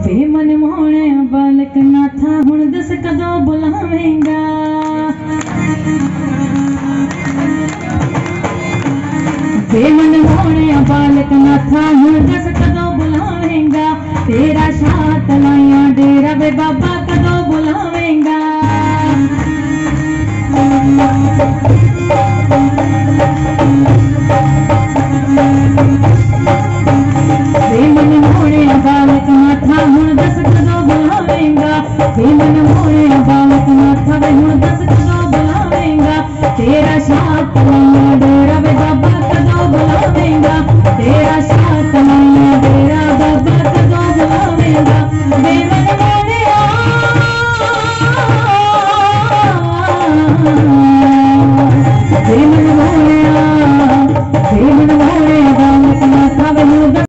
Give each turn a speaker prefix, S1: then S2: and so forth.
S1: बेमन मोहने बालक नाथा हुण दस कदों बुलावेंगा। बेमन मोहने बालक नाथा हुण दस कदों बुलावेंगा। तेरे